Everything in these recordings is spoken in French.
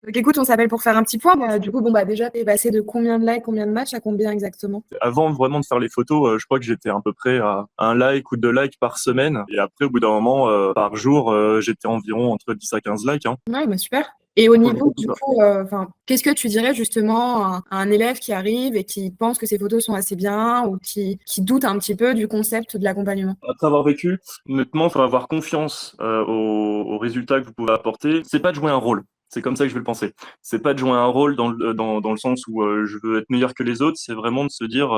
Donc écoute, on s'appelle pour faire un petit point. Du coup, bon, bah déjà, t'es passé de combien de likes, combien de matchs à combien exactement? Avant vraiment de faire les photos, je crois que j'étais à peu près à un like ou 2 likes par semaine. Et après, au bout d'un moment, par jour, j'étais environ entre 10 à 15 likes, hein. Ouais, bah super. Et au Faut niveau, beaucoup du ça. coup, qu'est-ce que tu dirais justement à un élève qui arrive et qui pense que ses photos sont assez bien ou qui doute un petit peu du concept de l'accompagnement? Après avoir vécu, honnêtement, il faut avoir confiance aux résultats que vous pouvez apporter. C'est pas de jouer un rôle. C'est comme ça que je vais le penser. C'est pas de jouer un rôle dans le sens où je veux être meilleur que les autres. C'est vraiment de se dire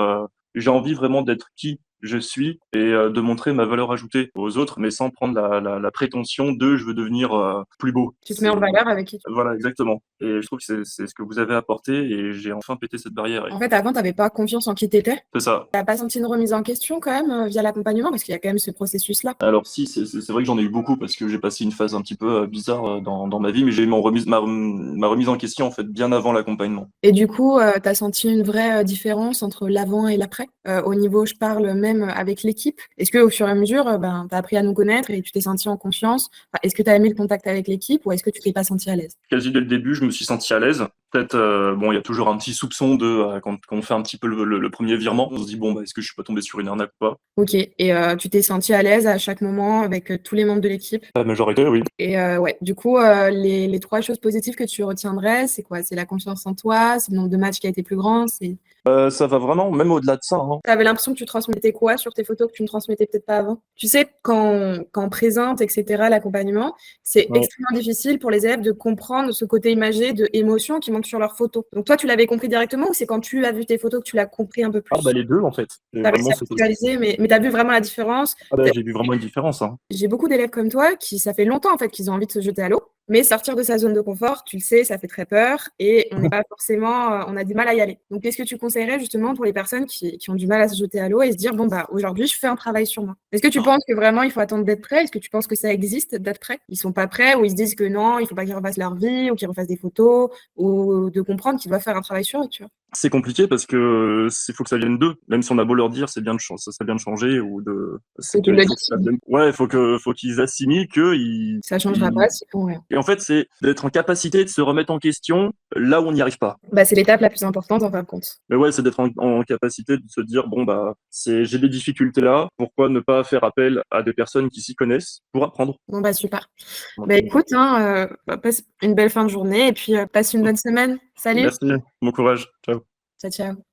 j'ai envie vraiment d'être qui je suis et de montrer ma valeur ajoutée aux autres, mais sans prendre la prétention de je veux devenir plus beau. Tu te mets en valeur avec qui tu Voilà, exactement. Et je trouve que c'est ce que vous avez apporté et j'ai enfin pété cette barrière. En fait, avant, t'avais pas confiance en qui t'étais. C'est ça. T'as pas senti une remise en question quand même via l'accompagnement? Parce qu'il y a quand même ce processus-là. Alors si, c'est vrai que j'en ai eu beaucoup parce que j'ai passé une phase un petit peu bizarre dans ma vie, mais j'ai eu ma remise en question en fait bien avant l'accompagnement. Et du coup, tu as senti une vraie différence entre l'avant et l'après? Au niveau, je parle même avec l'équipe. Est-ce qu'au fur et à mesure, ben, tu as appris à nous connaître et tu t'es senti en confiance? Enfin, est-ce que tu as aimé le contact avec l'équipe ou est-ce que tu t'es pas senti à l'aise? Quasi dès le début, je me suis senti à l'aise. Peut-être, bon, il y a toujours un petit soupçon de quand on fait un petit peu le premier virement, on se dit bon, bah, est-ce que je suis pas tombé sur une arnaque ou pas? OK et tu t'es senti à l'aise à chaque moment avec, tous les membres de l'équipe? La majorité, oui. Et ouais, du coup, les 3 choses positives que tu retiendrais, c'est quoi? C'est la confiance en toi? C'est le nombre de matchs qui a été plus grand? C'est Ça va vraiment, même au-delà de ça, hein. Tu avais l'impression que tu transmettais quoi sur tes photos que tu ne transmettais peut-être pas avant? Tu sais, quand on présente et cetera l'accompagnement, c'est Ouais. extrêmement difficile pour les élèves de comprendre ce côté imagé de émotion qui manque sur leurs photos. Donc toi, tu l'avais compris directement ou c'est quand tu as vu tes photos que tu l'as compris un peu Ah bah plus? les deux en fait. J'ai Tu as réussi vraiment à sauté. visualiser, mais tu as vu vraiment la différence? Ah bah j'ai vu vraiment une différence, hein. J'ai beaucoup d'élèves comme toi qui, ça fait longtemps en fait qu'ils ont envie de se jeter à l'eau, mais sortir de sa zone de confort, tu le sais, ça fait très peur et on n'est pas forcément, on a du mal à y aller. Donc, qu'est-ce que tu conseillerais justement pour les personnes qui ont du mal à se jeter à l'eau et se dire bon bah aujourd'hui je fais un travail sur moi. Est-ce que tu penses que vraiment il faut attendre d'être prêt? Est-ce que tu penses que ça existe d'être prêt? Ils sont pas prêts ou ils se disent que non, il faut pas qu'ils refassent leur vie ou qu'ils refassent des photos ou de comprendre qu'ils doivent faire un travail sur eux, tu vois? C'est compliqué parce que c'est faut que ça vienne d'eux. Même si on a beau leur dire c'est bien de ça serait bien de changer ou de Et c'est tu qu'il le faut que ça dis, vienne. Ouais, faut qu'ils assimilent que ça changera pas s'ils font rien. et en fait, c'est d'être en capacité de se remettre en question là où on n'y arrive pas. Bah, c'est l'étape la plus importante en fin de compte. Mais ouais, c'est d'être en capacité de se dire bon bah j'ai des difficultés là, pourquoi ne pas faire appel à des personnes qui s'y connaissent pour apprendre. Bon bah super. Donc, Bah, écoute, hein, bah, passe une belle fin de journée et puis, passe une bonne semaine. Salut. merci, bon courage, ciao. Ciao, ciao.